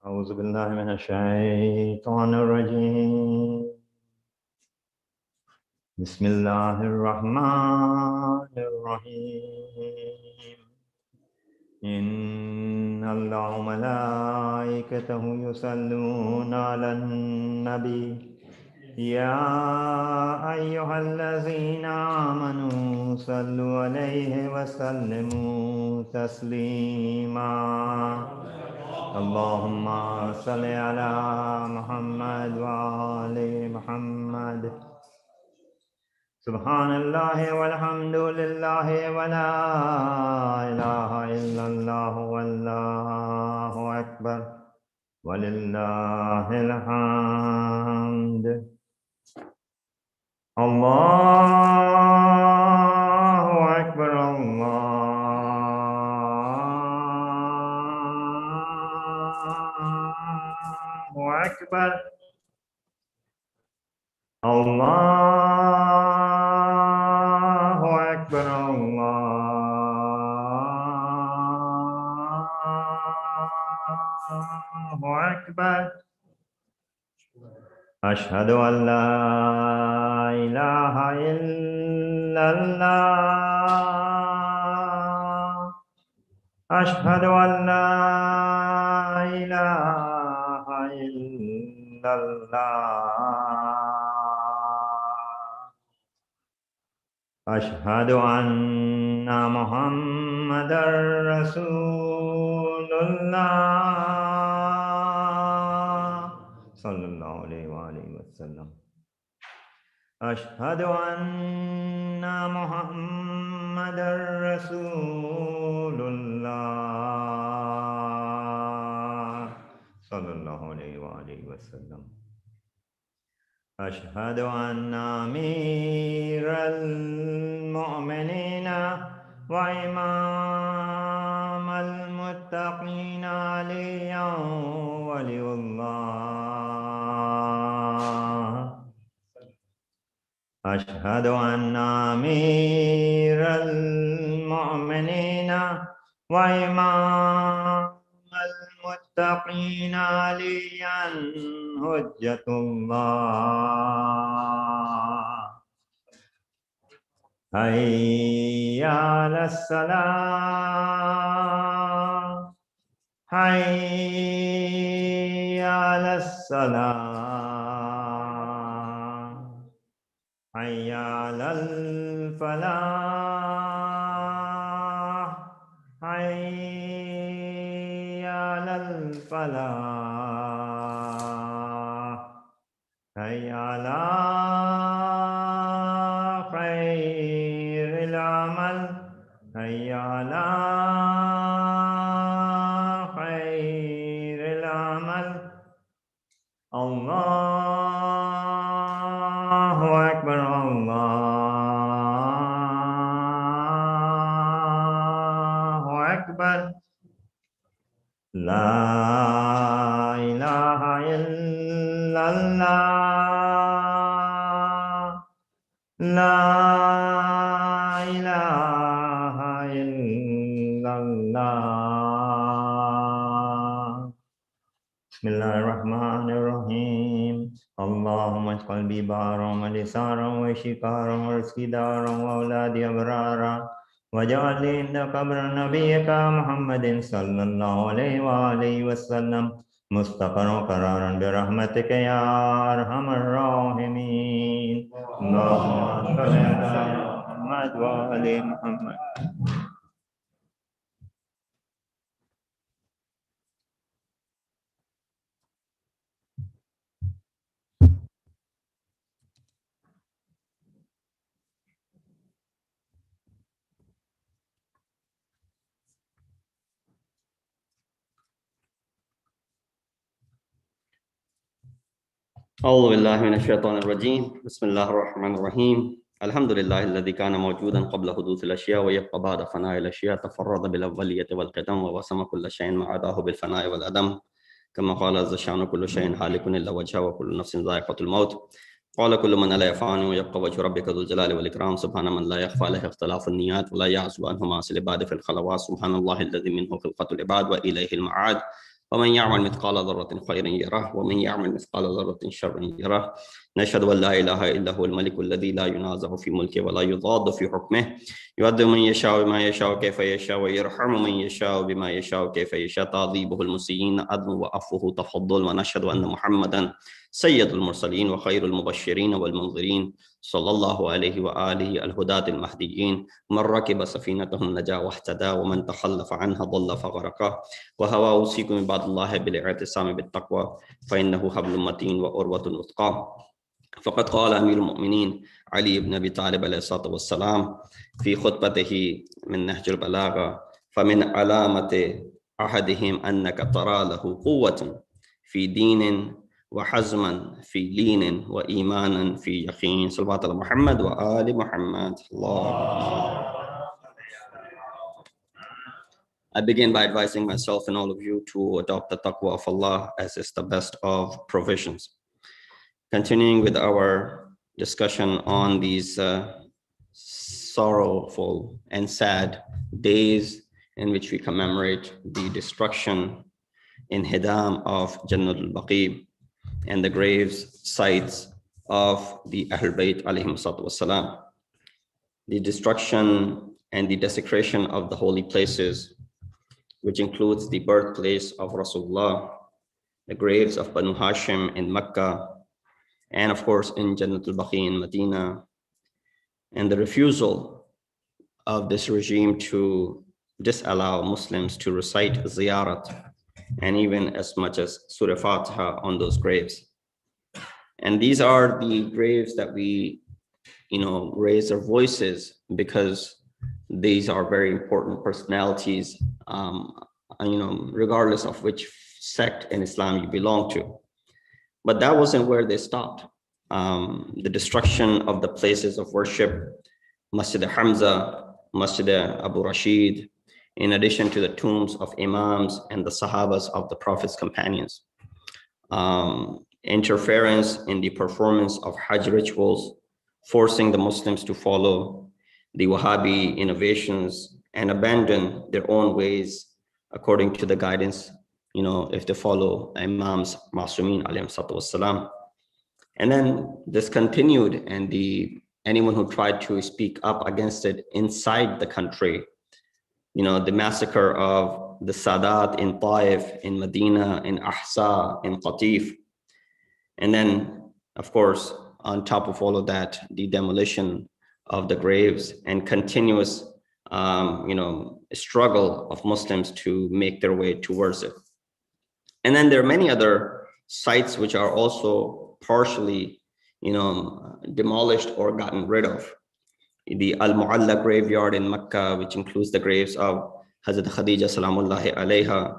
أعوذ بالله من الشيطان الرجيم. بسم الله الرحمن الرحيم. إن الله وملائكته يصلون على النبي يا أيها الذين آمنوا صلوا عليه وسلموا تسليما. اللهم صل على محمد وآل محمد. سبحان الله والحمد لله ولا إله إلا الله والله أكبر ولله الحمد. الله أكبر الله أكبر. الله أكبر الله أكبر. أشهد أن لا إله إلا الله. أشهد أن لا إله إلا الله. أشهد أن محمدًا رسول الله صلى الله عليه وآله وسلم. أشهد أن محمدًا رسول الله صلى الله عليه وآله وسلم. أشهد أن أمير المؤمنين وإمام المتقين عليا ولي الله. أشهد أن أمير المؤمنين وإمام المتقين عليا حجة الله. حي على الصلاة حي على الصلاة حي على الفلاح حي على الفلاح حي على خير العمل حي على خير العمل. الله أكبر الله أكبر. لا إله إلا الله. لا إله إلا الله. بسم الله الرحمن الرحيم. اللهم اجعل قلبي بارا ولسانا وشكارا ورزقي دارا وأولادي أبرارا واجعل لي عند قبر نبيك محمد صلى الله عليه وآله وسلم مستقرا وقرارا برحمتك يا أرحم الراحمين. اللهم صل على محمد وآل محمد. أعوذ بالله من الشيطان الرجيم. بسم الله الرحمن الرحيم. الحمد لله الذي كان موجودا قبل حدوث الأشياء ويبقى بعد فناء الأشياء. تفرد بالأولية والقدم ووسم كل شيء ما عداه بالفناء والعدم. كما قال عز شأنه كل شيء هالك إلا وجهه وكل نفس ذائقة الموت. قال كل من عليها فان ويبقى وجه ربك ذو الجلال والإكرام. سبحان من لا يخفى عليه اختلاف النيات ولا يعزب عنه معاصي العباد في الخلوات. سبحان الله الذي منه خلقة العباد وإليه المعاد. ومن يعمل مثقال ذرة خيرا يره ومن يعمل مثقال ذرة شرا يره نشهد أن لا إله إلا هو الملك الذي لا ينازع في ملكه ولا يضاد في حكمه يعذب من يشاء بما يشاء كيف يشاء ويرحم من يشاء بما يشاء كيف يشاء تعذيبه المسيئين عدل وعفوه تفضل ونشهد أن محمدا سيد المرسلين وخير المبشرين والمنذرين صلى الله عليه وآله الهداة المهديين من ركب سفينته النجا واهتدى ومن تخلف عنها ضل فغرقه وهوى أوصيكم عباد الله بالاعتصام بالتقوى فإنه حبل متين وعروة وثقى فقد قال أمير المؤمنين علي بن أبي طالب عليه الصلاة والسلام في خطبته من نهج البلاغة فمن علامة أحدهم أنك ترى له قوة في دين وحزما في لين وإيمانا في يقين صلوات على محمد وآل محمد الله. I begin by advising myself and all of you to adopt the taqwa of Allah as is the best of provisions. Continuing with our discussion on these sorrowful and sad days in which we commemorate the destruction in Hidam of Jannat al-Baqi and the graves sites of the Ahl Bayt alayhim salatu wassalam. The destruction and the desecration of the holy places, which includes the birthplace of Rasulullah, the graves of Banu Hashim in Mecca, and of course in Jannat al-Baqi in Medina, and the refusal of this regime to disallow Muslims to recite ziyarat and even as much as Surah Fatiha on those graves. And these are the graves that we, raise our voices because these are very important personalities, regardless of which sect in Islam you belong to. But that wasn't where they stopped. The destruction of the places of worship, Masjid-e-Hamza, Masjid-e-Abu Rashid, in addition to the tombs of Imams and the Sahabas of the Prophet's companions. Interference in the performance of Hajj rituals, forcing the Muslims to follow the Wahhabi innovations and abandon their own ways according to the guidance, if they follow Imams Masumin alayhim salatu wassalam. And then this continued, and anyone who tried to speak up against it inside the country, the massacre of the Sadat in Taif, in Medina, in Ahsa, in Qatif. And then, of course, on top of all of that, the demolition of the graves and continuous, struggle of Muslims to make their way towards it. And then there are many other sites which are also partially, demolished or gotten rid of. The Al-Mu'alla graveyard in Mecca, which includes the graves of Hazrat Khadija salamullahi alayha,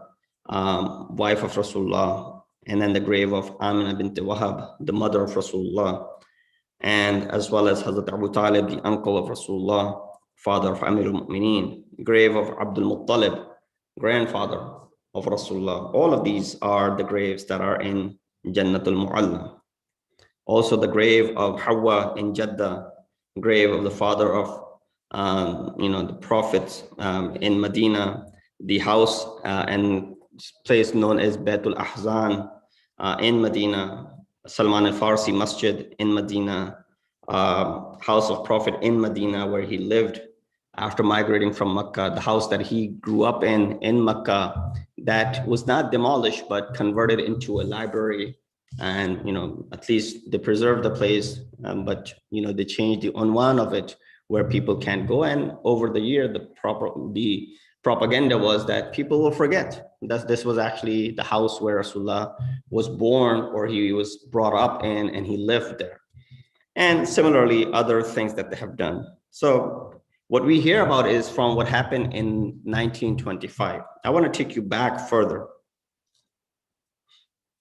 wife of Rasulullah, and then the grave of Amina bint Wahab, the mother of Rasulullah, and as well as Hazrat Abu Talib, the uncle of Rasulullah, father of Amir al-Mu'mineen, grave of Abdul Muttalib, grandfather of Rasulullah. All of these are the graves that are in Jannatul Mu'alla. Also the grave of Hawa in Jeddah, grave of the father of the prophets in Medina, the house and place known as Baitul Ahzan in Medina, Salman al-Farsi Masjid in Medina, house of Prophet in Medina where he lived after migrating from Mecca, the house that he grew up in Mecca, that was not demolished but converted into a library. And at least they preserved the place, but they changed the unwan of it where people can't go. And over the year, the propaganda was that people will forget that this was actually the house where Rasulullah was born, or he was brought up in, and he lived there. And similarly, other things that they have done. So what we hear about is from what happened in 1925. I want to take you back further.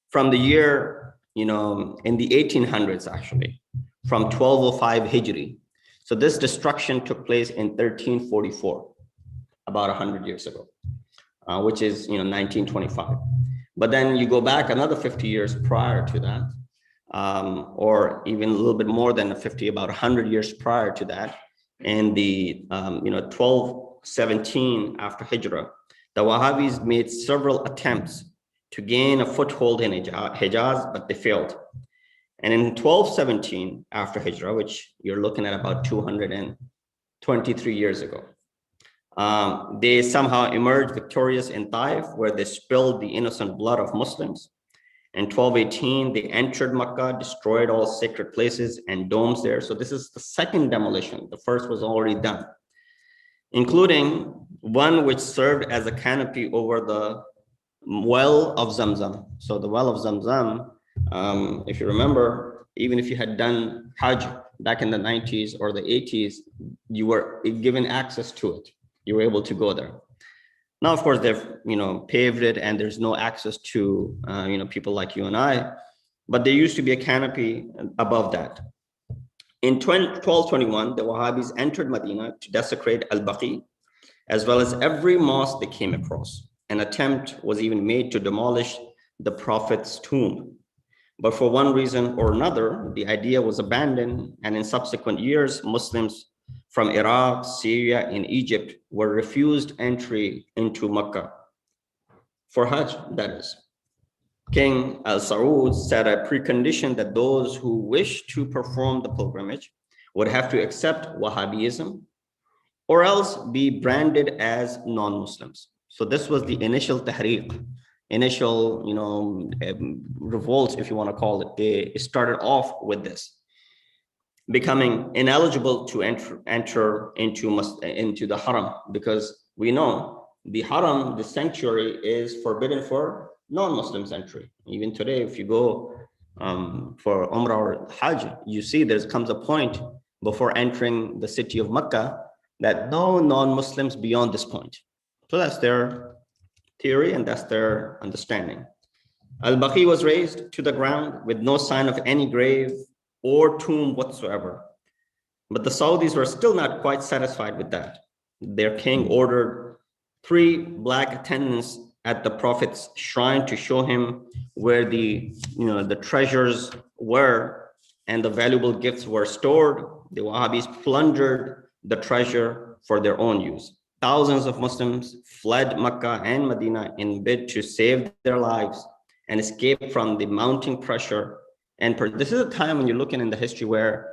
From the year, in the 1800s, actually, from 1205 Hijri. So this destruction took place in 1344, about 100 years ago, which is, 1925. But then you go back another 50 years prior to that, or even a little bit more than 50, about 100 years prior to that, in the 1217 after Hijrah, the Wahhabis made several attempts to gain a foothold in Hijaz, but they failed. And in 1217 after Hijrah, which you're looking at about 223 years ago, they somehow emerged victorious in Taif, where they spilled the innocent blood of Muslims. In 1218, they entered Makkah, destroyed all sacred places and domes there. So this is the second demolition. The first was already done, including one which served as a canopy over the well of Zamzam. So the well of Zamzam, if you remember, even if you had done Hajj back in the 90s or the 80s, you were given access to it. You were able to go there. Now, of course, they've paved it, and there's no access to people like you and I. But there used to be a canopy above that. In 1221, the Wahhabis entered Medina to desecrate Al-Baqi, as well as every mosque they came across. An attempt was even made to demolish the Prophet's tomb. But for one reason or another, the idea was abandoned, and in subsequent years, Muslims from Iraq, Syria, and Egypt were refused entry into Mecca for Hajj, that is. King Al-Saud set a precondition that those who wish to perform the pilgrimage would have to accept Wahhabism or else be branded as non-Muslims. So this was the initial tahriq, initial revolt, if you want to call it. They started off with this, becoming ineligible to enter into the haram, because we know the haram, the sanctuary, is forbidden for non-Muslims entry. Even today, if you go for Umrah or Hajj, you see there comes a point before entering the city of Mecca that no non-Muslims beyond this point. So that's their theory and that's their understanding. Al-Baqi was razed to the ground with no sign of any grave or tomb whatsoever. But the Saudis were still not quite satisfied with that. Their king ordered 3 black attendants at the Prophet's shrine to show him where the treasures were and the valuable gifts were stored. The Wahhabis plundered the treasure for their own use. Thousands of Muslims fled Mecca and Medina in bid to save their lives and escape from the mounting pressure. And this is a time when you're looking in the history where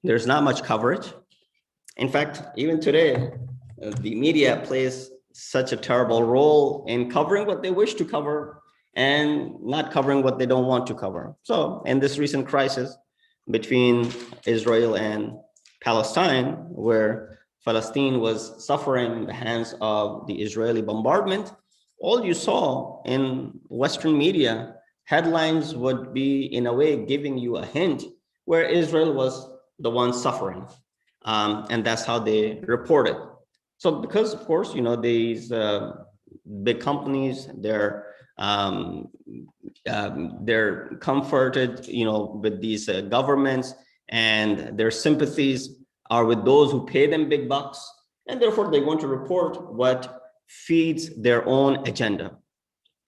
there's not much coverage. In fact, even today, the media plays such a terrible role in covering what they wish to cover and not covering what they don't want to cover. So in this recent crisis between Israel and Palestine, where Palestine was suffering in the hands of the Israeli bombardment, all you saw in Western media, headlines would be in a way giving you a hint where Israel was the one suffering. And that's how they reported. So because of course, these big companies, they're comforted, with these governments, and their sympathies are with those who pay them big bucks. And therefore they want to report what feeds their own agenda.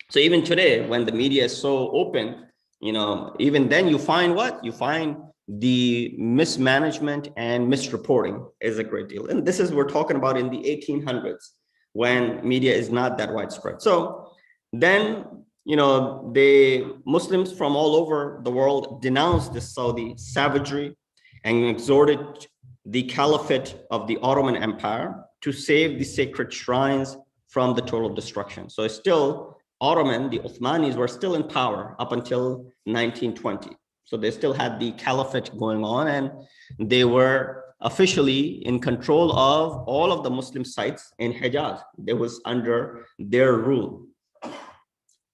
So even today, when the media is so open, even then you find what? You find the mismanagement and misreporting is a great deal. And this is, we're talking about in the 1800s, when media is not that widespread. So then, the Muslims from all over the world denounced this Saudi savagery and exhorted the caliphate of the Ottoman Empire to save the sacred shrines from the total destruction. So it's still Ottoman, the Uthmanis were still in power up until 1920. So they still had the caliphate going on, and they were officially in control of all of the Muslim sites in Hijaz. They was under their rule.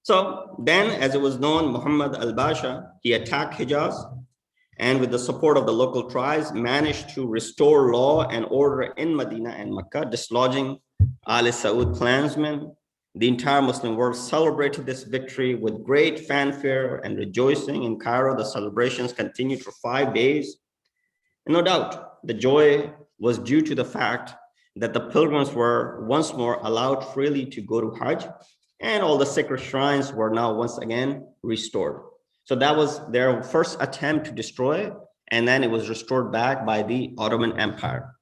So then, as it was known, Muhammad al-Basha, he attacked Hijaz, and with the support of the local tribes, managed to restore law and order in Medina and Mecca, dislodging Ali Saud clansmen. The entire Muslim world celebrated this victory with great fanfare and rejoicing. In Cairo, the celebrations continued for 5 days. And no doubt, the joy was due to the fact that the pilgrims were once more allowed freely to go to Hajj, and all the sacred shrines were now once again restored. So that was their first attempt to destroy, and then it was restored back by the Ottoman Empire.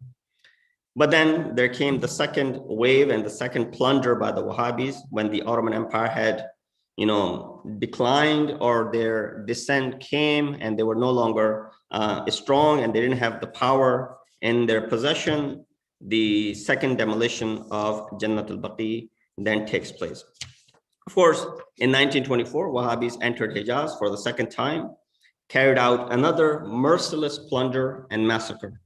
But then there came the second wave and the second plunder by the Wahhabis when the Ottoman Empire had declined, or their descent came and they were no longer strong and they didn't have the power in their possession, the second demolition of Jannat al-Baqi then takes place. Of course, in 1924, Wahhabis entered Hijaz for the second time, carried out another merciless plunder and massacre.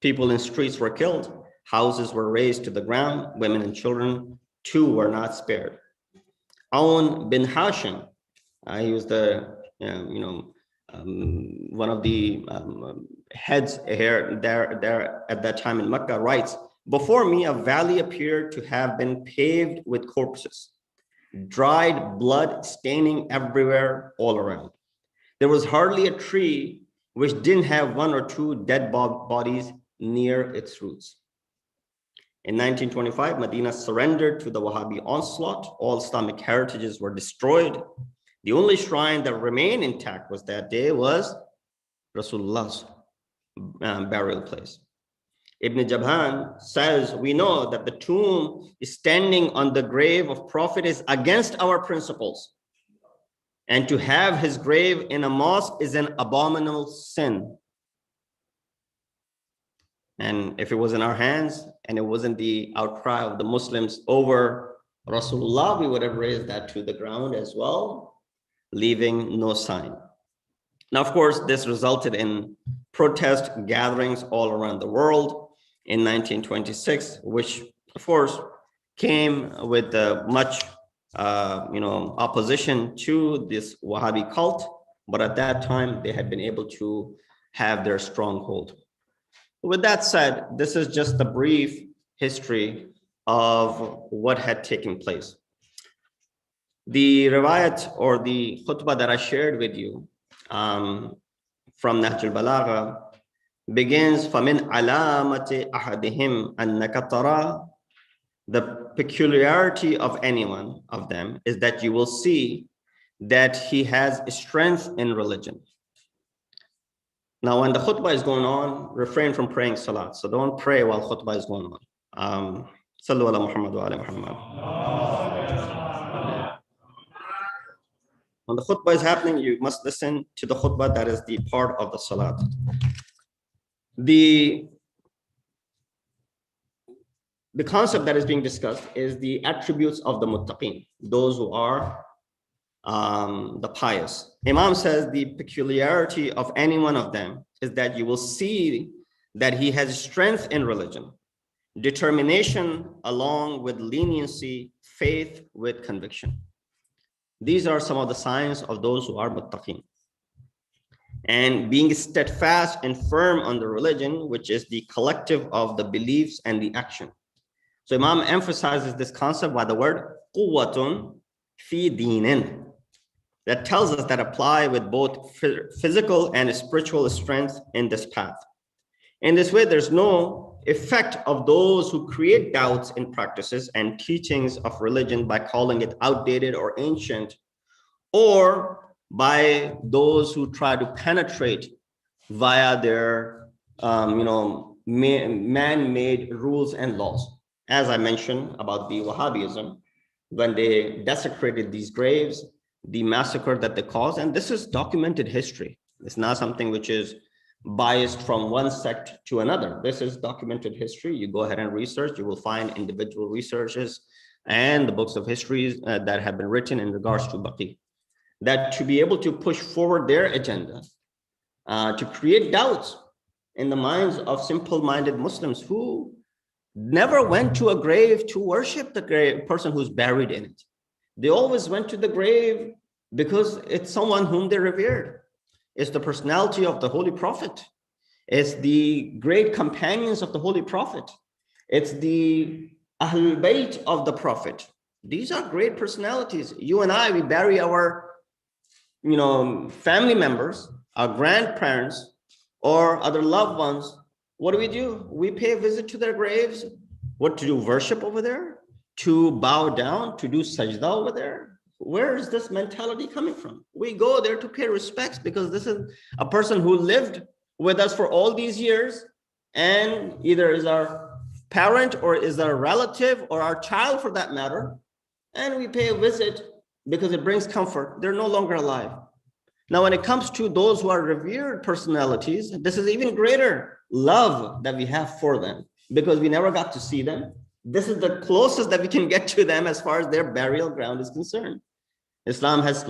People in streets were killed, houses were razed to the ground, women and children too were not spared. Aoun bin Hashim, he was the one of the heads here there at that time in Mecca, writes, "Before me a valley appeared to have been paved with corpses, dried blood staining everywhere all around. There was hardly a tree which didn't have one or two dead bodies near its roots." In 1925, Medina surrendered to the Wahhabi onslaught. All Islamic heritages were destroyed. The only shrine that remained intact was that day was Rasulullah's burial place. Ibn Jabhan says, "We know that the tomb is standing on the grave of Prophet is against our principles. And to have his grave in a mosque is an abominable sin. And if it was in our hands and it wasn't the outcry of the Muslims over Rasulullah, we would have raised that to the ground as well, leaving no sign." Now, of course, this resulted in protest gatherings all around the world in 1926, which, of course, came with much opposition to this Wahhabi cult. But at that time, they had been able to have their stronghold. With that said, this is just a brief history of what had taken place. The riwayat or the khutbah that I shared with you from Nahj al-Balagha begins, فَمِنْ عَلَامَةِ أَحَدِهِمْ أَنَّكَ تَرَى. The peculiarity of anyone of them is that you will see that he has strength in religion. Now, when the khutbah is going on, refrain from praying salat. So don't pray while khutbah is going on. Sallu ala Muhammad wa ala Muhammad. When the khutbah is happening, you must listen to the khutbah. That is the part of the salat. The concept that is being discussed is the attributes of the muttaqin, those who are the pious. Imam says the peculiarity of any one of them is that you will see that he has strength in religion, determination along with leniency, faith with conviction. These are some of the signs of those who are muttaqin. And being steadfast and firm on the religion, which is the collective of the beliefs and the action. So Imam emphasizes this concept by the word quwwatun fi dinin. That tells us that apply with both physical and spiritual strength in this path. In this way, there's no effect of those who create doubts in practices and teachings of religion by calling it outdated or ancient, or by those who try to penetrate via their man-made rules and laws. As I mentioned about the Wahhabism, when they desecrated these graves, the massacre that they caused, and this is documented history. It's not something which is biased from one sect to another. This is documented history. You go ahead and research, you will find individual researches and the books of histories that have been written in regards to Baqi. That to be able to push forward their agenda, to create doubts in the minds of simple-minded Muslims who never went to a grave to worship the person who's buried in it. They always went to the grave because it's someone whom they revered. It's the personality of the Holy Prophet. It's the great companions of the Holy Prophet. It's the Ahlul Bayt of the Prophet. These are great personalities. You and I, we bury our family members, our grandparents, or other loved ones. What do? We pay a visit to their graves. What to do? Worship over there? To bow down, to do sajda over there? Where is this mentality coming from? We go there to pay respects because this is a person who lived with us for all these years and either is our parent or is our relative or our child for that matter. And we pay a visit because it brings comfort. They're no longer alive. Now, when it comes to those who are revered personalities, this is even greater love that we have for them because we never got to see them. This is the closest that we can get to them as far as their burial ground is concerned. Islam has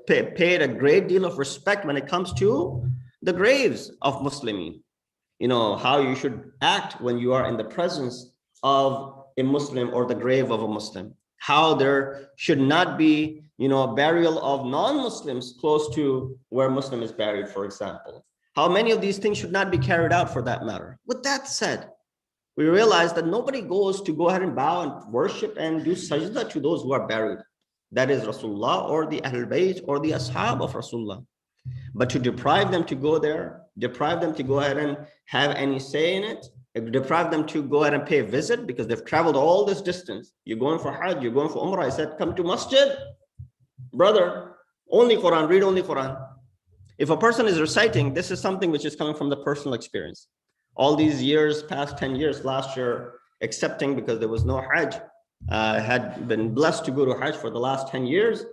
paid a great deal of respect when it comes to the graves of Muslimin. You know, how you should act when you are in the presence of a Muslim or the grave of a Muslim. How there should not be, you know, a burial of non-Muslims close to where Muslim is buried, for example. How many of these things should not be carried out for that matter. With that said, we realize that nobody goes to go ahead and bow and worship and do sajda to those who are buried. That is Rasulullah or the Ahlul Bayt or the Ashab of Rasulullah. But to deprive them to go there, deprive them to go ahead and have any say in it, deprive them to go ahead and pay a visit because they've traveled all this distance. You're going for Hajj, you're going for Umrah. I said, come to Masjid. Brother, only Quran, read only Quran. If a person is reciting, this is something which is coming from the personal experience. All these years, past 10 years, last year, accepting because there was no Hajj, had been blessed to go to Hajj for the last 10 years.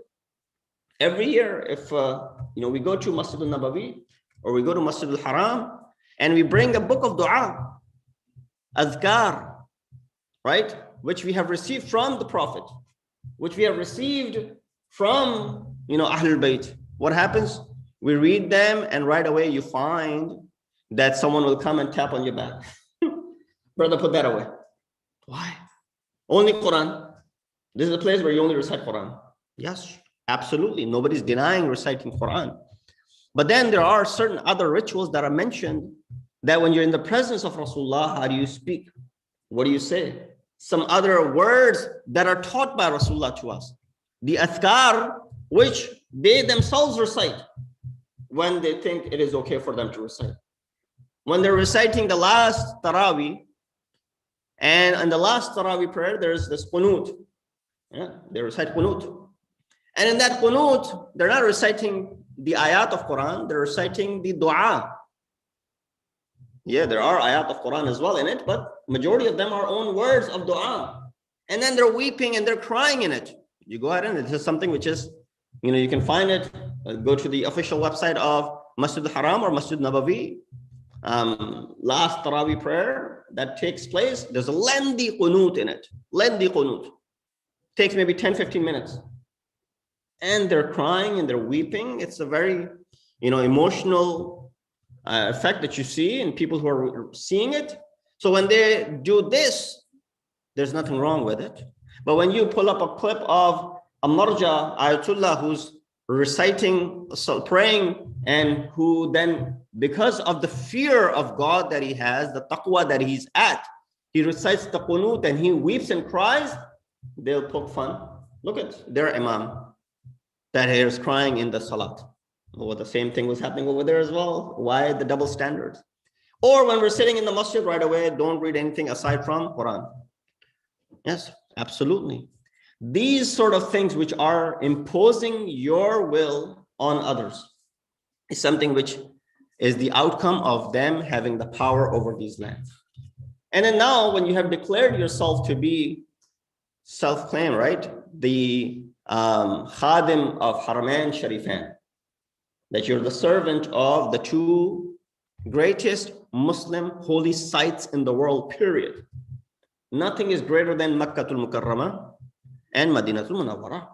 Every year, if we go to Masjid al-Nabawi or we go to Masjid al-Haram and we bring a book of dua, azkar, right, which we have received from the Prophet, which we have received from, Ahlul Bayt. What happens? We read them and right away you find that someone will come and tap on your back. Brother, put that away. Why? Only Quran. This is a place where you only recite Quran. Yes, absolutely. Nobody's denying reciting Quran. But then there are certain other rituals that are mentioned that when you're in the presence of Rasulullah, how do you speak? What do you say? Some other words that are taught by Rasulullah to us. The athkar, which they themselves recite when they think it is okay for them to recite. When they're reciting the last Taraweeh, and in the last Taraweeh prayer, there's this qunut. Yeah, they recite qunut. And in that qunut, they're not reciting the ayat of Quran, they're reciting the dua. Yeah, there are ayat of Quran as well in it, but majority of them are own words of dua. And then they're weeping and they're crying in it. You go ahead and this is something which is, you can find it, go to the official website of Masjid al-Haram or Masjid Nabawi. Last Taraweeh prayer that takes place, there's a lengthy qunut in it. Lengthy qunut. Takes maybe 10-15 minutes. And they're crying and they're weeping. It's a very, emotional effect that you see in people who are seeing it. So when they do this, there's nothing wrong with it. But when you pull up a clip of a marja, ayatullah, who's reciting, praying, and who then, because of the fear of God that he has, the taqwa that he's at, he recites the qunut and he weeps and cries, they'll poke fun. Look at their imam that he is crying in the salat. Well, the same thing was happening over there as well. Why the double standards? Or when we're sitting in the masjid right away, don't read anything aside from Quran. Yes, absolutely. These sort of things which are imposing your will on others is something which is the outcome of them having the power over these lands. And then now when you have declared yourself to be self-claim, right? The khadim of Haramain Sharifain, that you're the servant of the two greatest Muslim holy sites in the world, period. Nothing is greater than Makkatul Mukarramah and Madinatul Munawwarah.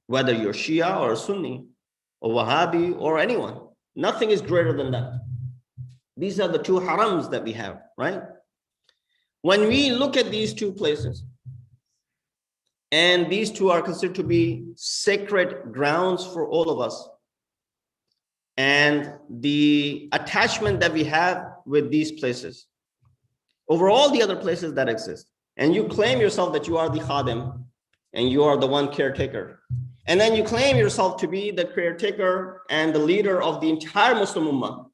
Whether you're Shia or Sunni or Wahhabi or anyone, nothing is greater than that. These are the two harams that we have, right? When we look at these two places, and these two are considered to be sacred grounds for all of us, and the attachment that we have with these places over all the other places that exist, and you claim yourself that you are the khadim and you are the one caretaker, and then you claim yourself to be the caretaker and the leader of the entire Muslim Ummah,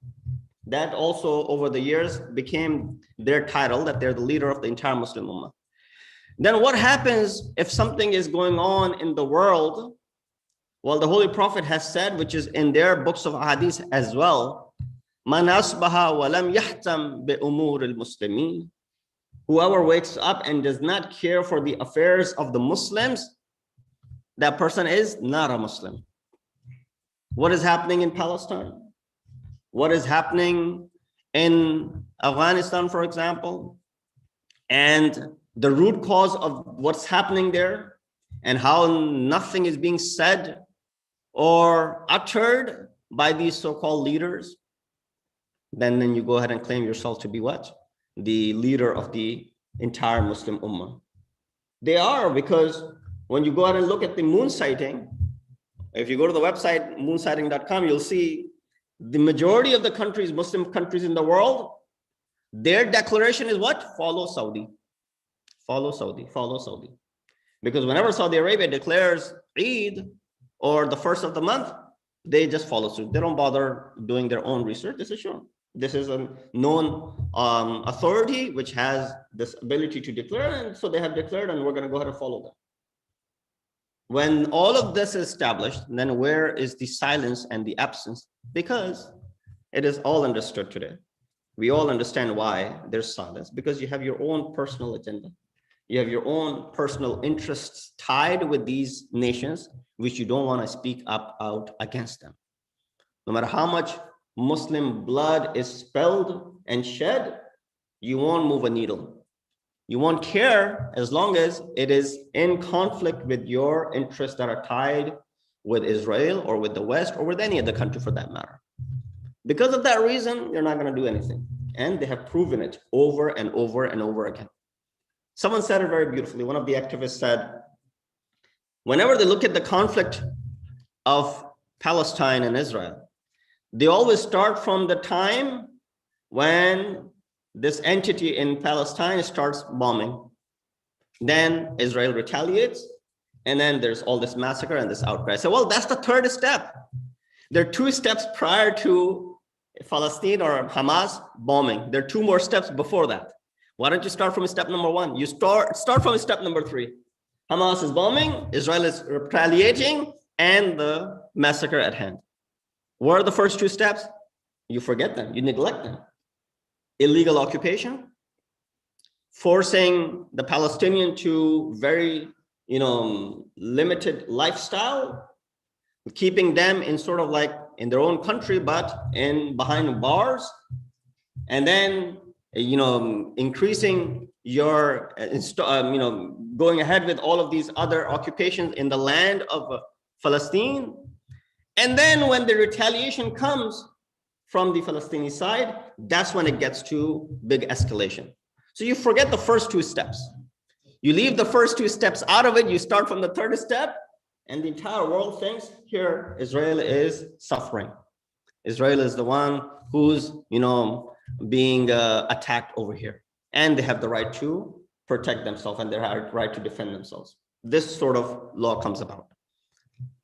that also over the years became their title, that they're the leader of the entire Muslim Ummah. Then what happens if something is going on in the world? Well, the Holy Prophet has said, which is in their books of hadith as well, Man asbaha wa lam yahtam bi umur al-muslimin. Whoever wakes up and does not care for the affairs of the Muslims, that person is not a Muslim. What is happening in Palestine? What is happening in Afghanistan, for example? And the root cause of what's happening there and how nothing is being said or uttered by these so-called leaders, then you go ahead and claim yourself to be what? The leader of the entire Muslim Ummah. They are, because when you go ahead and look at the moon sighting, if you go to the website moonsighting.com, you'll see the majority of the countries, Muslim countries in the world, their declaration is what? Follow Saudi. Follow Saudi, follow Saudi. Because whenever Saudi Arabia declares Eid or the first of the month, they just follow suit. They don't bother doing their own research. This is sure. This is a known authority which has this ability to declare, and so they have declared, and we're going to go ahead and follow them. When all of this is established, then where is the silence and the absence? Because it is all understood today. We all understand why there's silence, because you have your own personal agenda. You have your own personal interests tied with these nations, which you don't want to speak up out against them. No matter how much Muslim blood is spilled and shed, you won't move a needle. You won't care as long as it is in conflict with your interests that are tied with Israel or with the West or with any other country for that matter. Because of that reason, you're not going to do anything. And they have proven it over and over and over again. Someone said it very beautifully. One of the activists said, whenever they look at the conflict of Palestine and Israel, they always start from the time when this entity in Palestine starts bombing. Then Israel retaliates, and then there's all this massacre and this outcry. So, well, that's the third step. There are 2 steps prior to Palestine or Hamas bombing. There are 2 more steps before that. Why don't you start from step number 1? You start from step number 3. Hamas is bombing, Israel is retaliating, and the massacre at hand. What are the first 2 steps? You forget them, you neglect them. Illegal occupation, forcing the Palestinian to very, limited lifestyle, keeping them in sort of like in their own country, but behind bars, and then, increasing your, going ahead with all of these other occupations in the land of Palestine. And then when the retaliation comes from the Palestinian side, that's when it gets to big escalation. So you forget the first 2 steps. You leave the first 2 steps out of it, you start from the 3rd step, and the entire world thinks here Israel is suffering. Israel is the one who's, being attacked over here. And they have the right to protect themselves and they have the right to defend themselves. This sort of law comes about.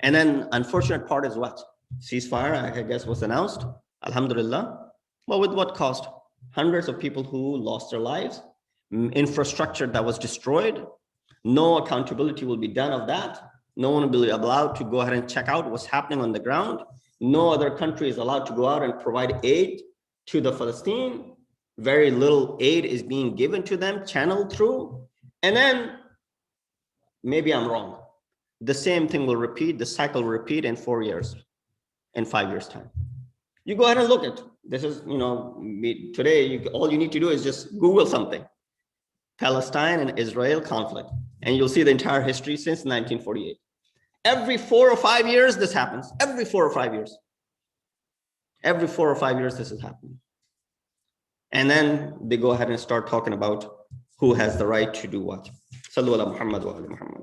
And then unfortunate part is what? Ceasefire, I guess, was announced. Alhamdulillah. But with what cost? Hundreds of people who lost their lives, infrastructure that was destroyed. No accountability will be done of that. No one will be allowed to go ahead and check out what's happening on the ground. No other country is allowed to go out and provide aid to the Palestine. Very little aid is being given to them, channeled through. And then, maybe I'm wrong, the same thing will repeat, the cycle will repeat in 4 years, in 5 years' time. You go ahead and look at, this is, today, all you need to do is just Google something, Palestine and Israel conflict, and you'll see the entire history since 1948. Every 4 or 5 years, this happens. Every 4 or 5 years. Every 4 or 5 years, this is happening. And then they go ahead and start talking about who has the right to do what. Sallu ala Muhammad wa ala Muhammad.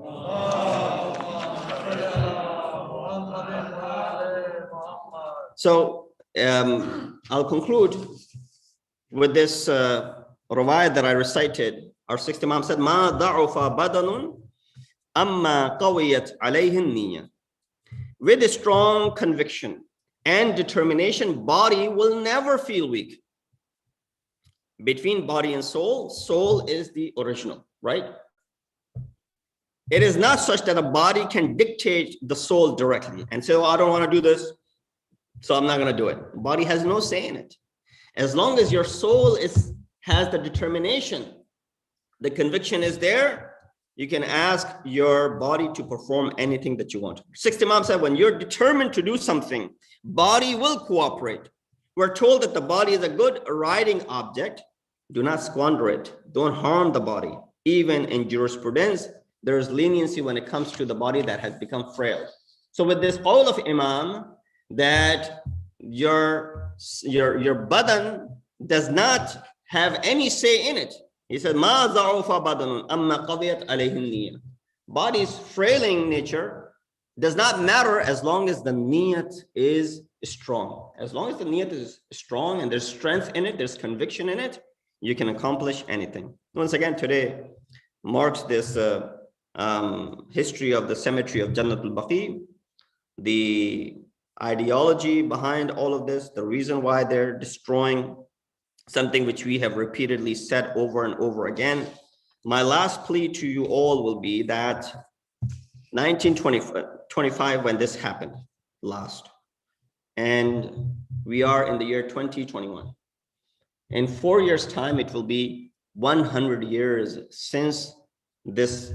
So I'll conclude with this rawayat that I recited. Our sixth Imam said, "Ma da'ufa badanun amma qawiyat alayhin niyya." With a strong conviction and determination, body will never feel weak. Between body and soul, soul is the original, right? It is not such that a body can dictate the soul directly and say, "Oh, I don't want to do this, so I'm not going to do it." Body has no say in it. As long as your soul has the determination, the conviction is there, You can ask your body to perform anything that you want. Sixth Imam said, when you're determined to do something, body will cooperate. We're told that the body is a good riding object. Do not squander it. Don't harm the body. Even in jurisprudence, there is leniency when it comes to the body that has become frail. So with this qawl of Imam, that your badan does not have any say in it. He said, "Ma za'ufa badanun amma qadiyat alayhi niyyah." Body's frailing nature does not matter as long as the niyat is strong. As long as the niyat is strong and there's strength in it, there's conviction in it, you can accomplish anything. Once again, today marks this history of the cemetery of Jannatul Baqi, the ideology behind all of this, the reason why they're destroying something which we have repeatedly said over and over again. My last plea to you all will be that 1925, when this happened last, and we are in the year 2021. In 4 years' time, it will be 100 years since this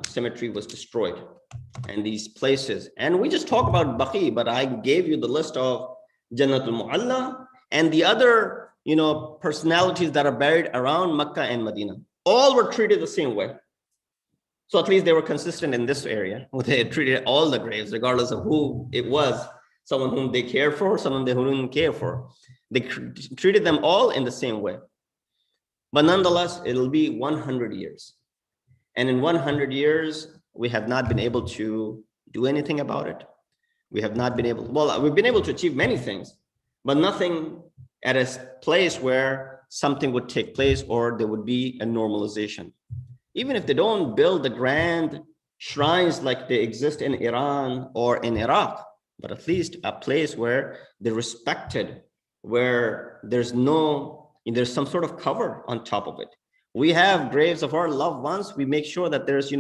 cemetery was destroyed and these places. And we just talk about Baqi, but I gave you the list of Jannatul Mu'alla and the other personalities that are buried around Mecca and Medina. All were treated the same way. So at least they were consistent in this area. They treated all the graves, regardless of who it was, someone whom they cared for, someone they didn't care for. They treated them all in the same way. But nonetheless, it'll be 100 years. And in 100 years, we have not been able to do anything about it. We have not been able, well, we've been able to achieve many things, but nothing at a place where something would take place or there would be a normalization. Even if they don't build the grand shrines like they exist in Iran or in Iraq, but at least a place where they're respected, where there's some sort of cover on top of it. We have graves of our loved ones. We make sure that there's,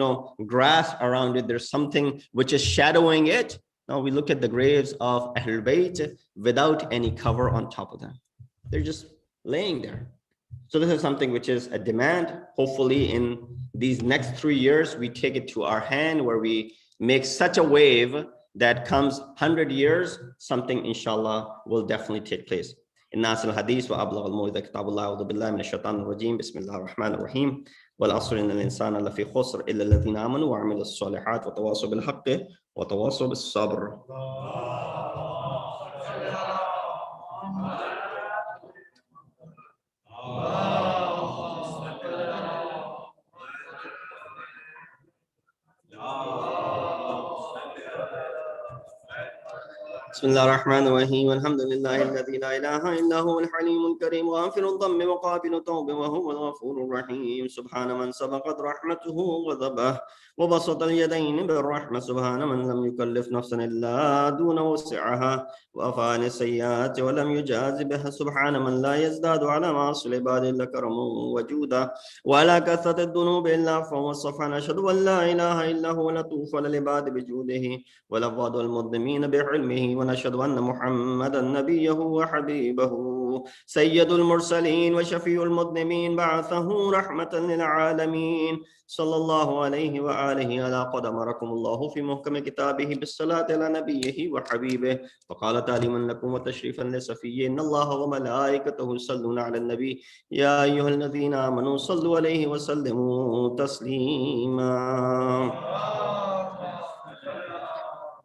grass around it. There's something which is shadowing it. Now we look at the graves of Ahlul Bayt without any cover on top of them. They're just laying there. So this is something which is a demand. Hopefully in these next 3 years, we take it to our hand where we make such a wave that comes 100 years, something inshallah will definitely take place. الناس الحديث وأبلغ الموعظة كتاب الله أعوذ بالله من الشيطان الرجيم بسم الله الرحمن الرحيم والعصر إن الإنسان لفي خسر إلا الذين آمنوا وعملوا الصالحات وتواصوا بالحق وتواصوا بالصبر. بسم الله الرحمن الرحيم والحمد لله الذي لا إله إلا هو الحليم الكريم غافر الذنب وقابل التوب وهو الغفور الرحيم سبحان من سبقت رحمته وذبه وبسط اليدين بالرحمة سبحان من لم يكلف نفسا إلا دون وسعها وأفعل السيئات ولم يجاز بها سبحان من لا يزداد على معاصي العباد إلا كرما وجودا وعلى كثرة الذنوب إلا عفوا وصفحا أشهد أن لا إله إلا هو لطوف للعباد بجوده ولفظ المظلمين بعلمه ونشهد أن محمدا نبيه وحبيبه سيد المرسلين وشفيع المذنبين بعثه رحمة للعالمين صلى الله عليه وآله على قد أمركم الله في محكم كتابه بالصلاة على نبيه وحبيبه فقال تعليما لكم وتشريفا لصفيه إن الله وملائكته يصلون على النبي يا أيها الذين آمنوا صلوا عليه وسلموا تسليما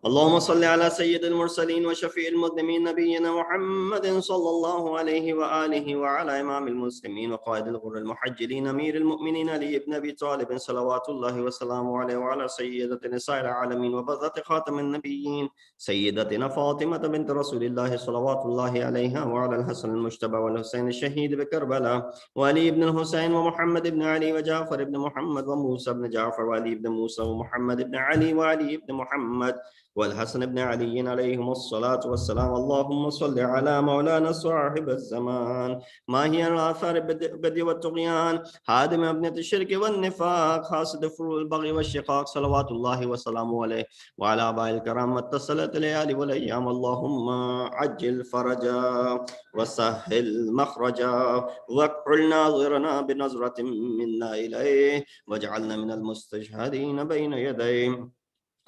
اللهم صل على سيد المرسلين وشفيع المذنبين نبينا محمد صلى الله عليه وآله وعلى إمام المسلمين وقائد الغر المحجلين أمير المؤمنين علي بن أبي طالب صلوات الله وسلامه عليه وعلى سيدة نساء العالمين وبذة خاتم النبيين سيدتنا فاطمة بنت رسول الله صلوات الله عليها وعلى الحسن المجتبى والحسين الشهيد بكربلاء وعلي بن الحسين ومحمد بن علي وجعفر بن محمد وموسى بن جعفر وعلي بن موسى ومحمد بن علي وعلي بن محمد والحسن بن علي عليهم الصلاة والسلام. اللهم صل على مولانا صاحب الزمان، ما هي الآثار البدء والطغيان، هادم ابنة الشرك والنفاق، حاسد فروع البغي والشقاق، صلوات الله وسلامه عليه وعلى آبائه الكرام. اتصلت الليالي والأيام، اللهم عجل فرجا وسهل مخرجا، واكحل ناظرنا بنظرة منا إليه، واجعلنا من المستشهدين بين يديه،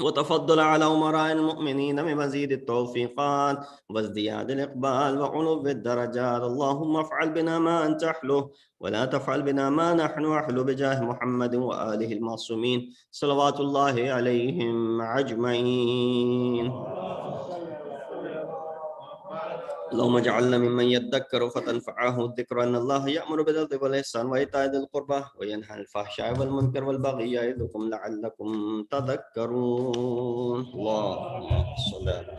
وتفضل على أمراء المؤمنين بمزيد التوفيقات وازدياد الإقبال وعلو الدرجات. اللهم افعل بنا ما أنت أحله، ولا تفعل بنا ما نحن أحله، بجاه محمد وآله المعصومين صلوات الله عليهم أجمعين. اللهم اجعلنا ممن يذكر فتنفعه الذكر، ان الله يأمر بالعدل والإحسان وإيتاء ذي القربى وينهى عن الفحشاء والمنكر والبغي يعظكم لعلكم تذكرون. اللهم صل على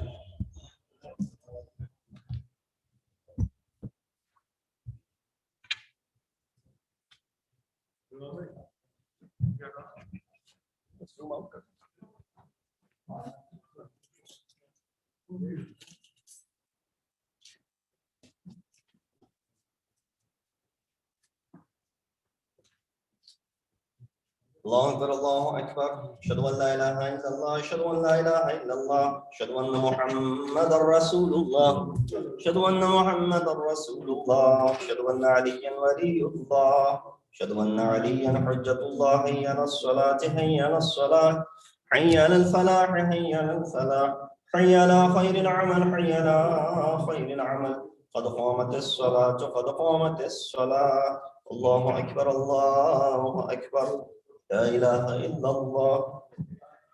الله أكبر الله أكبر، أشهد أن لا إله إلا الله، أشهد أن لا إله إلا الله، أشهد أن محمدا رسول الله، أشهد أن محمدا رسول الله، أشهد أن عليا ولي الله، أشهد أن عليا حجة الله. حي على الصلاة، حي على الصلاة، حي على الفلاح، حي على الفلاح، حي على خير العمل، حي على خير العمل، قد قامت الصلاة، قد قامت الصلاة. الله أكبر الله أكبر، لا إله إلا الله.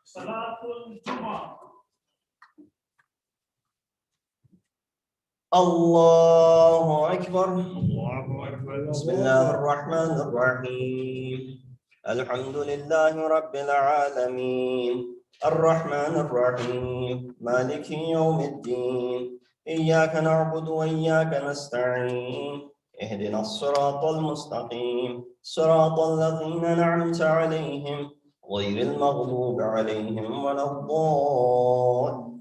صلاة الجمعة. الله أكبر. بسم الله الرحمن الرحيم. الحمد لله رب العالمين، الرحمن الرحيم، مالك يوم الدين، إياك نعبد وإياك نستعين، اهدنا الصراط المستقيم، صراط الذين أنعمت عليهم غير المغضوب عليهم ولا الضالين.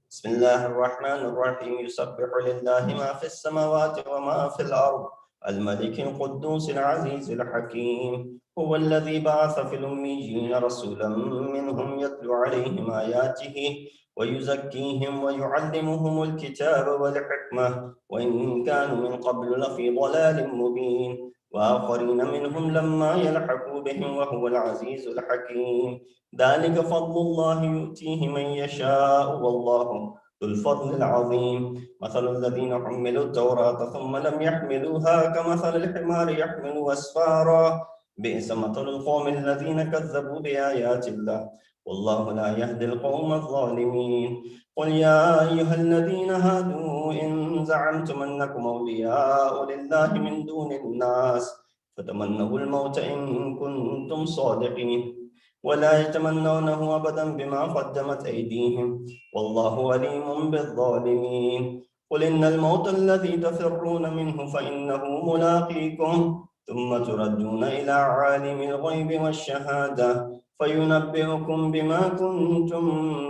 بسم الله الرحمن الرحيم. يسبح لله ما في السماوات وما في الأرض، الملك القدوس العزيز الحكيم. هو الذي بعث في الأميين رسولا منهم يتلو عليهم آياته ويزكيهم ويعلمهم الكتاب والحكمة وإن كانوا من قبل لفي ضلال مبين، وآخرين منهم لما يلحقوا بهم وهو العزيز الحكيم. ذلك فضل الله يؤتيه من يشاء والله ذو الفضل العظيم. مثل الذين حملوا التوراة ثم لم يحملوها كمثل الحمار يحمل أسفارا، بئس مثل القوم الذين كذبوا بآيات الله والله لا يهدي القوم الظالمين. قل يا أيها الذين هادوا إن زعمتم أنكم أولياء لله من دون الناس فتمنوا الموت إن كنتم صادقين ولا يتمنونه أبدا بما قدمت أيديهم والله عليم بالظالمين. قل إن الموت الذي تفرون منه فإنه ملاقيكم ثم تردون إلى عالم الغيب والشهادة فينبئكم بما كنتم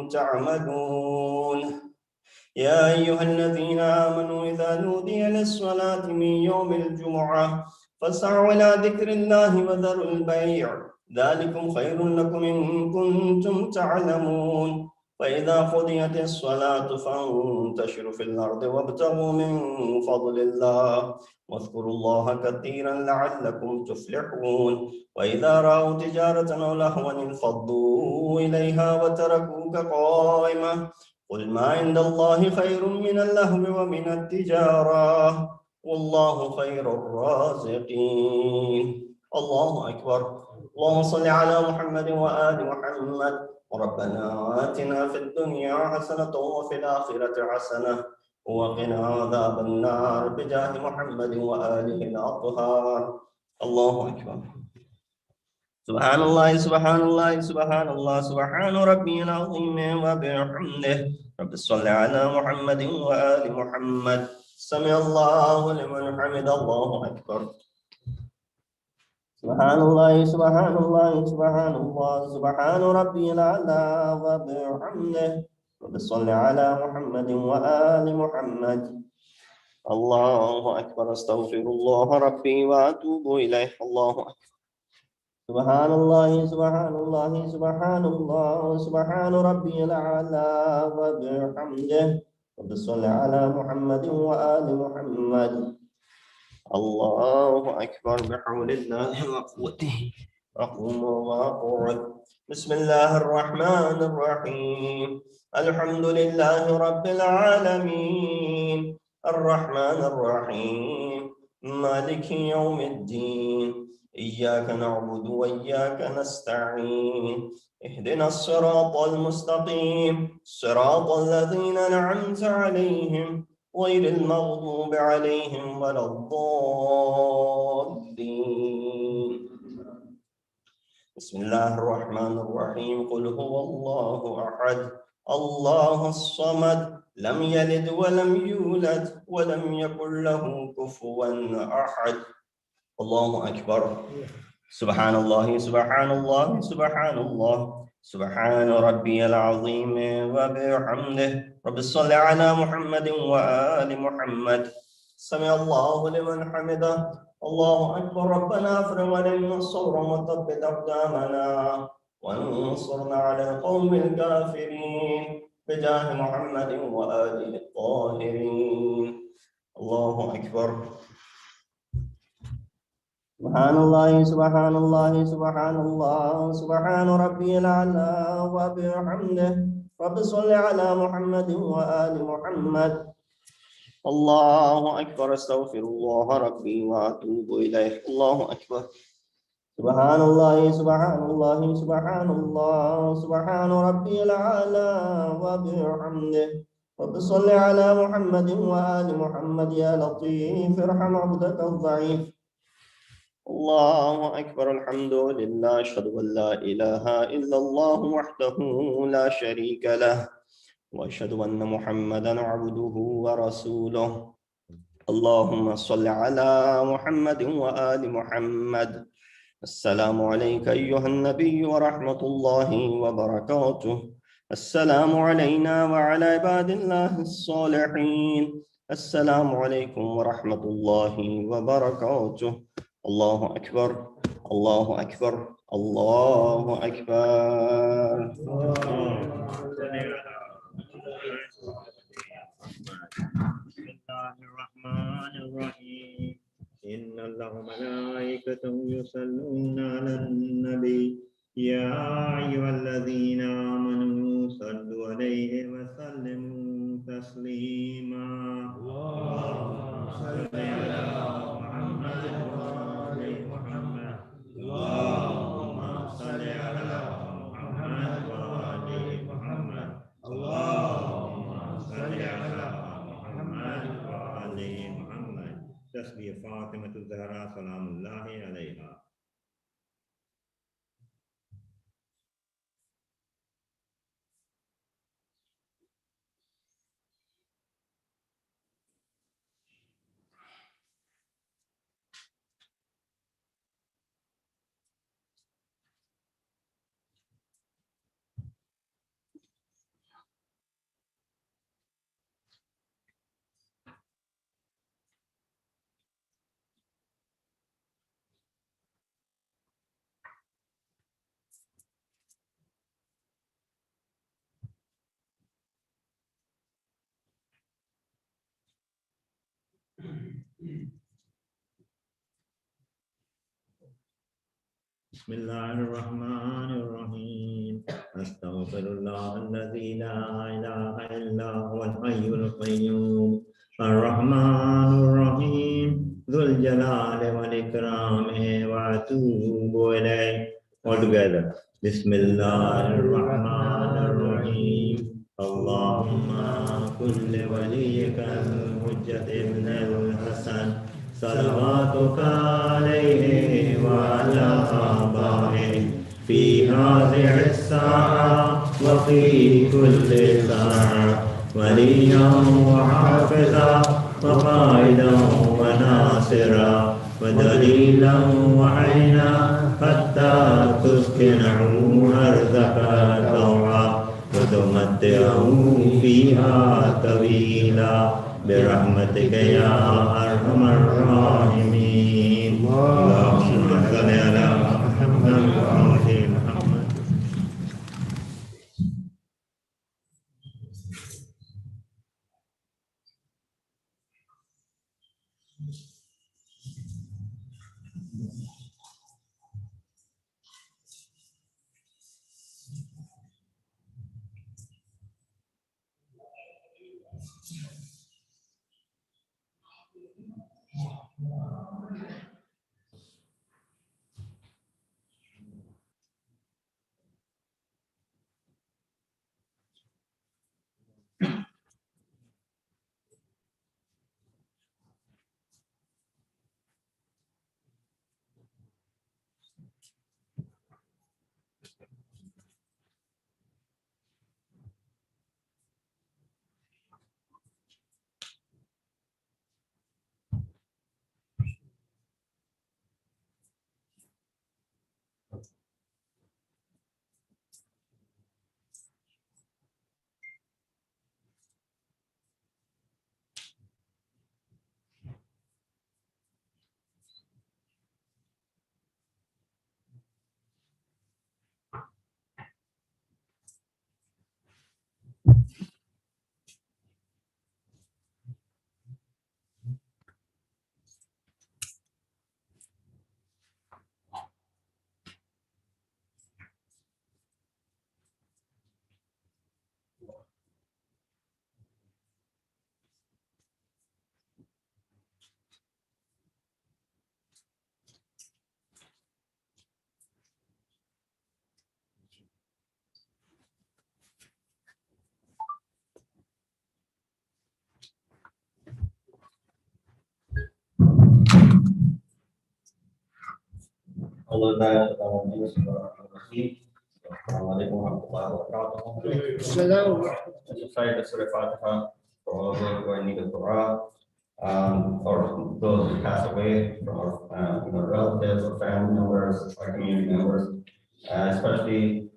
تعملون. يا أيها الذين آمنوا إذا نودي للصلاة من يوم الجمعة فاسعوا إلى ذكر الله وذروا البيع ذلكم خير لكم إن كنتم تعلمون. فإذا قضيت الصلاة فانتشروا في الأرض وابتغوا من فضل الله واذكروا الله كثيرا لعلكم تفلحون. وإذا رأوا تجارة أو لهوا انفضوا إليها وتركوك قائمة قل ما عند الله خير من اللهو ومن التجارة والله خير الرازقين. الله أكبر. اللهم صل على محمد وآل محمد. ربنا آتنا في الدنيا حسنة وفي الآخرة حسنة وقنا عذاب النار بجاه محمد وآله الأطهار. الله أكبر. سبحان الله سبحان الله سبحان الله سبحان ربي العظيم وبحمده. رب صل على محمد وآل محمد. سمع الله لمن حمد. الله أكبر. سبحان الله سبحان الله سبحان الله سبحان ربي الأعلى وبحمده وبصل على محمد وآل محمد. الله أكبر. أستغفر الله ربي وأتوب إليه. الله أكبر. سبحان الله سبحان الله سبحان الله سبحان ربي الأعلى وبحمده وبصل على محمد وآل محمد. الله أكبر. بحول الله وقوته أقوم وأقعد. بسم الله الرحمن الرحيم. الحمد لله رب العالمين الرحمن الرحيم مالك يوم الدين إياك نعبد وإياك نستعين اهدنا الصراط المستقيم صراط الذين أنعمت عليهم غير المغضوب عليهم ولا الضالين. بسم الله الرحمن الرحيم. قل هو الله أحد الله الصمد لم يلد ولم يولد ولم يكن له كفوا أحد. الله أكبر. سبحان الله سبحان الله سبحان الله سبحان ربي العظيم وبحمده رب صل على محمد وآل محمد. سمع الله لمن حمده. الله أكبر. ربنا افرغ علينا الصبر وثبت أقدامنا وانصرنا على القوم الكافرين بجاه محمد وآله الطاهرين. الله أكبر. سبحان الله سبحان الله سبحان الله سبحان ربي الأعلى وبحمده رب صل على محمد وآل محمد. الله أكبر. أستغفر الله ربي وأتوب إليه. الله أكبر. سبحان الله سبحان الله سبحان الله سبحان ربي الأعلى وبحمده رب صل على محمد وآل محمد. يا لطيف ارحم عبدك الضعيف. الله أكبر. الحمد لله. أشهد أن لا إله إلا الله وحده لا شريك له وأشهد أن محمدا عبده ورسوله. اللهم صل على محمد وآل محمد. السلام عليك أيها النبي ورحمة الله وبركاته. السلام علينا وعلى عباد الله الصالحين. السلام عليكم ورحمة الله وبركاته. الله أكبر. الله أكبر. الله أكبر. بسم الله الرحمن الرحيم. إن الله وملائكته يصلون على النبي يا أيها الذين آمنوا صلوا عليه وسلموا تسليما. اللهم صل على محمد وآل محمد. اللهم صل على محمد وآل محمد. اللهم صل على محمد وآل محمد. تسبيح فاطمة الزهراء سلام الله عليها. بسم الله الرحمن الرحيم. أستغفر الله الذي لا إله إلا هو الحي القيوم الرحمن الرحيم ذو الجلال والإكرام وأتوب إليه. All together. بسم الله الرحمن الرحيم. اللهم كل وليك الحجة ابن الحسن صلواتك عليه وعلى آبائه في هذه الساعة وفي كل ساعة وليا وحافظا وقائدا وناصرا ودليلا وعينا حتى تسكنه أرضك طوعا وتمتعه فيها طويلا برحمتك يا أرحم الراحمين. اللهم صل على محمد وآل محمد. Assalamualaikum warahmatullahi wabarakatuh. Recite the Surah Fatiha for all those who are in need of Dua, or those who pass away from our relatives or family members or community members, especially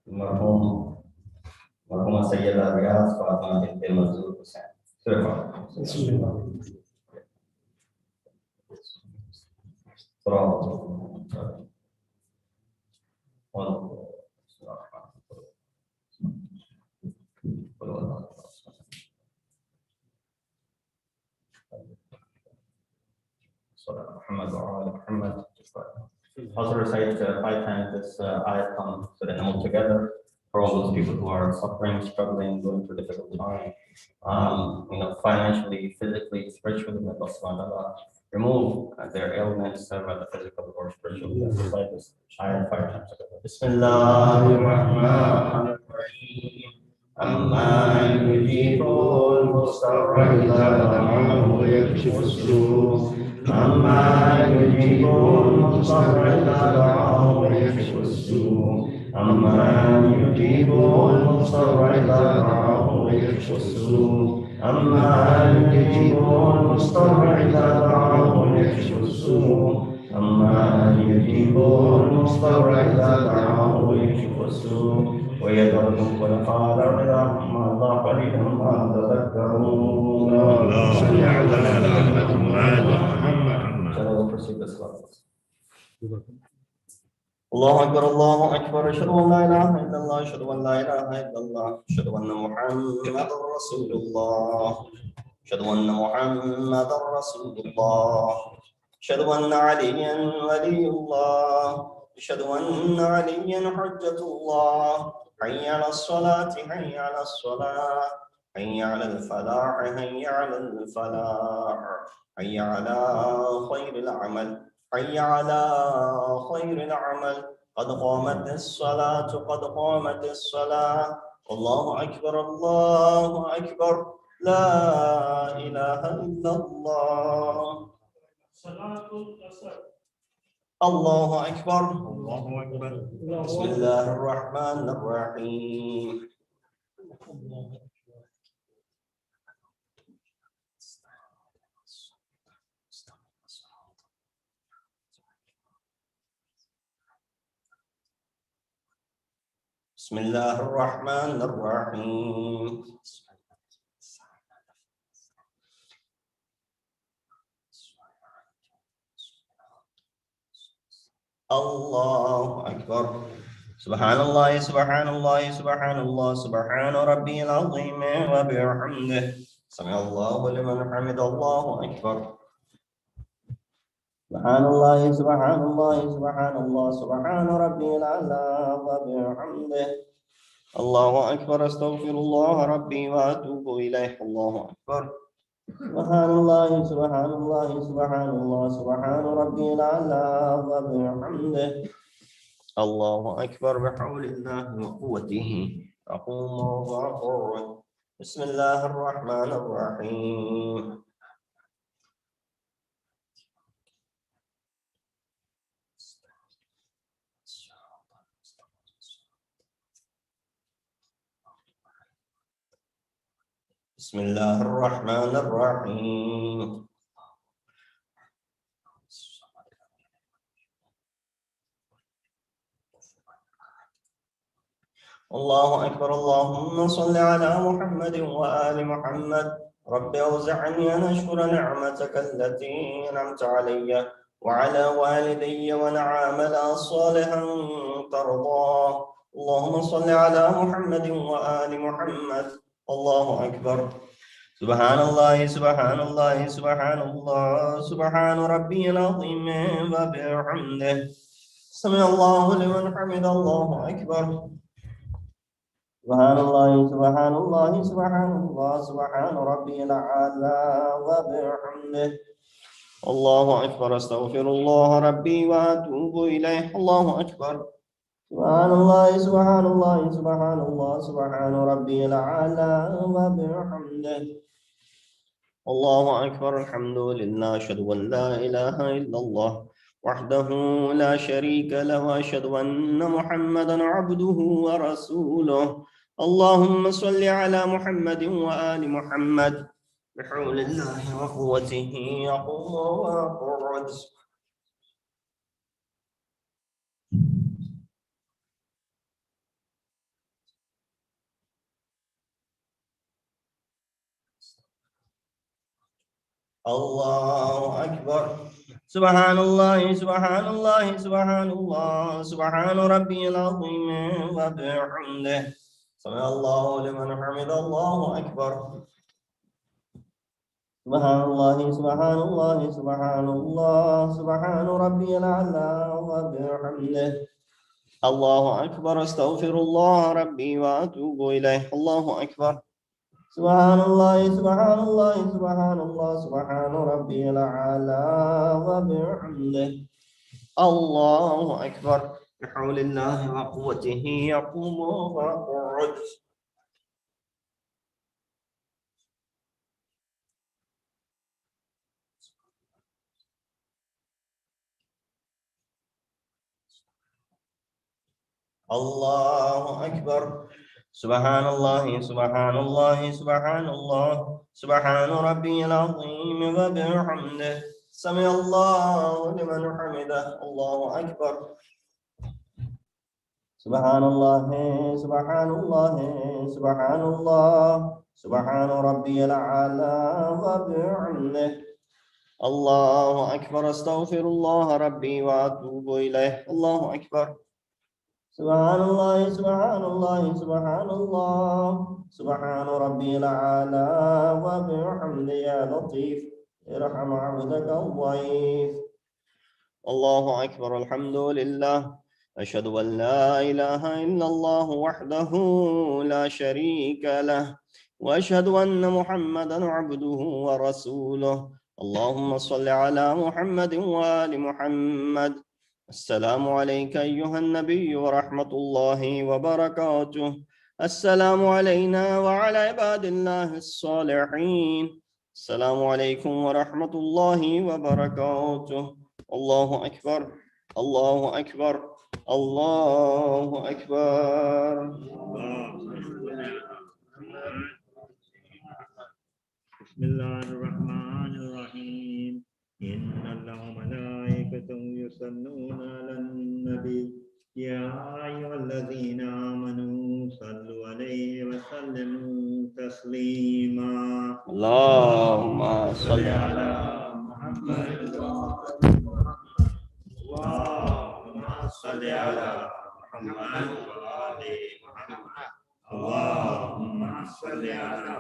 Marhum Syed Rizwan Fatima bint Mazur Hussain. Surah Fatiha. Also recite 5 times this ayat so that all together for all those people who are suffering, struggling, going through difficult time, financially, physically, spiritually. May Allah subhanahu wa ta'ala remove their ailments, whether physical or spiritual. Recite this ayat 5 times together. Bismillahirrahmanirrahim. أَمَّنْ يُجِيبُ الْمُضْطَرَّ إِذَا دَعَاهُ وَيَكْشِفُ السُّوءَ أَمَّنْ يُجِيبُ الْمُضْطَرَّ إِذَا دَعَاهُ وَيَكْشِفُ السُّوءَ أَمَّنْ يُجِيبُ الْمُضْطَرَّ إِذَا دَعَاهُ وَيَكْشِفُ السُّوءَ أَمَّنْ يُجِيبُ الْمُضْطَرَّ إِذَا دَعَاهُ وَيَكْشِفُ السُّوءَ أَمَّنْ يُجِيبُ الْمُضْطَرَّ إِذَا دَعَاهُ وَيَكْشِفُ السُّوءَ ويذركم خلفاء الأرض ما الله قليلا ما تذكرون. اللهم صل على محمد. الله أكبر الله أكبر. أشهد أن لا إله إلا الله أشهد أن لا إله إلا الله أشهد أن محمدا رسول الله أشهد أن محمدا رسول الله أشهد أن عليا ولي الله أشهد أن عليا حجة الله. حي على الصلاة حي على الصلاة حي على الفلاح حي على الفلاح حي على خير العمل حي على خير العمل. قد قامت الصلاة قد قامت الصلاة. الله أكبر الله أكبر. لا إله إلا الله. الله أكبر الله أكبر. بسم الله الرحمن الرحيم. بسم الله الرحمن الرحيم. الله أكبر. سبحان الله سبحان الله سبحان الله سبحان ربي العظيم وبحمده سمع الله لمن حمد. الله أكبر. سبحان الله سبحان الله سبحان الله سبحان ربي الأعلى وبحمده. الله أكبر. أستغفر الله ربي وأتوب إليه. الله أكبر. سبحان الله سبحان الله سبحان الله سبحان ربي الأعلى وبحمده. الله أكبر. بحول الله وقوته أقوم وأقعد. بسم الله الرحمن الرحيم. بسم الله الرحمن الرحيم. الله أكبر. اللهم صل على محمد وآل محمد. رب أوزعني أن أشكر نعمتك التي أنعمت علي وعلى والدي وأن أعمل صالحا ترضاه. اللهم صل على محمد وآل محمد. الله أكبر. سبحان الله سبحان الله سبحان الله سبحان ربي العظيم وبحمده سمع الله لمن حمد. الله أكبر. سبحان الله سبحان الله سبحان الله سبحان ربي الأعلى وبحمده. الله أكبر. أستغفر الله ربي وأتوب إليه. الله أكبر. سبحان الله سبحان الله سبحان الله سبحان ربي الأعلى وبحمده. الله أكبر. الحمد لله. أشهد أن لا إله إلا الله وحده لا شريك له وأشهد أن محمدا عبده ورسوله. اللهم صل على محمد وآل محمد. بحول الله وقوته أقوم وأقعد. الله أكبر. سبحان الله سبحان الله سبحان الله سبحان ربي العظيم وبحمده سمع الله لمن حمد. الله أكبر. سبحان الله سبحان الله سبحان الله سبحان ربي الأعلى وبحمده. الله أكبر. أستغفر الله ربي وأتوب إليه. الله أكبر. سبحان الله سبحان الله سبحان الله سبحان ربي الأعلى وبحمده. الله أكبر. بحول الله وقوته يقوم ويقعد. الله أكبر. سبحان الله سبحان الله سبحان الله سبحان ربي العظيم وبحمده سمع الله لمن حمده. الله أكبر. سبحان الله سبحان الله سبحان الله سبحان ربي الأعلى وبحمده. الله أكبر. أستغفر الله ربي وأتوب إليه. الله أكبر. سبحان الله سبحان الله سبحان الله سبحان ربي الأعلى وبحمده. يا لطيف ارحم عبدك الضعيف. الله أكبر. الحمد لله. أشهد أن لا إله إلا الله وحده لا شريك له وأشهد أن محمدا عبده ورسوله. اللهم صل على محمد وآل محمد. السلام عليك أيها النبي ورحمة الله وبركاته. السلام علينا وعلى عباد الله الصالحين. السلام عليكم ورحمة الله وبركاته. الله أكبر. الله أكبر. الله أكبر. بسم الله الرحمن الرحيم. إن الله وملائكته يصلون على النبي يا أيها الذين آمنوا عليه وسلموا تسليما. اللهم صل على محمد. اللهم صل على محمد وآل محمد. اللهم صل على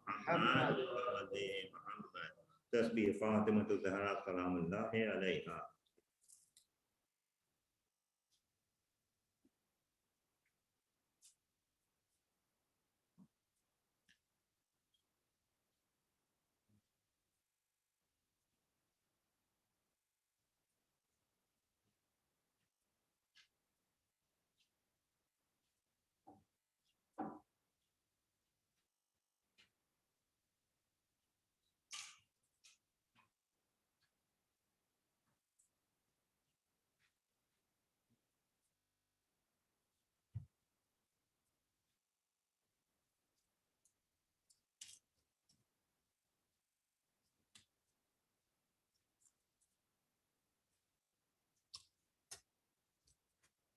محمد وآل محمد. تسبيح فاطمة الزهراء سلام الله عليها.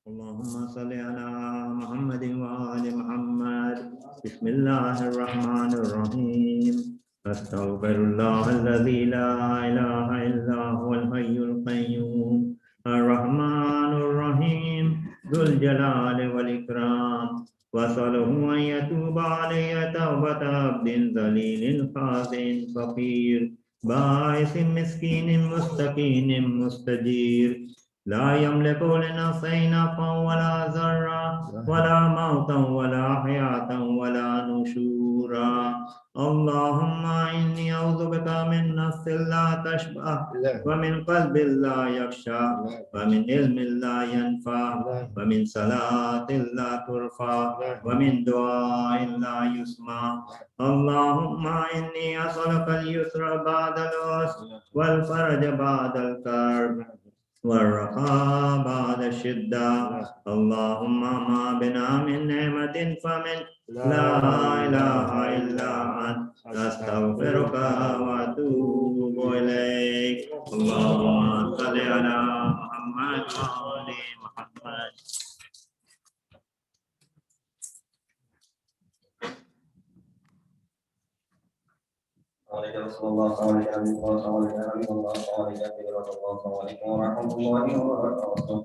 اللهم صل على محمد وآل محمد. بسم الله الرحمن الرحيم. أستغفر الله الذي لا إله إلا هو الحي القيوم الرحمن الرحيم ذو الجلال والإكرام. وصله أن يتوب علي توبة عبد ذليل خاضع فقير بائس مسكين مستكين مستجير لا يملك لنفسه نفعا ولا ضرا ولا موتا ولا حياة ولا نشورا. اللهم إني أعوذ بك من نفس لا تشبع ومن قلب لا يخشى ومن علم لا ينفع ومن صلاة لا ترفع ومن دعاء لا يسمع. اللهم إني أسألك اليسر بعد العسر والفرج بعد الكرب والرخاء بعد الشدة. اللهم ما بنا من نعمة فمن لا إله إلا أنت أستغفرك وأتوب إليك. اللهم صل على محمد وآل محمد. رسول الله صلى الله عليه وسلم. السلام عليكم ورحمة الله وبركاته.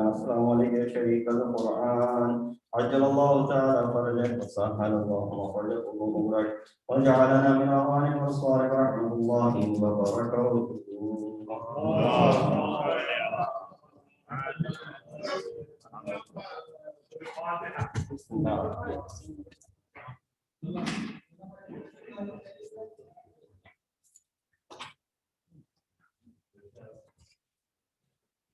السلام عليكم شريك القرآن. عجل الله تعالى فرجك وسهل الله فرجك وغفرك وجعلنا من أوان والصالح رحمة الله وبركاته. بسم الله.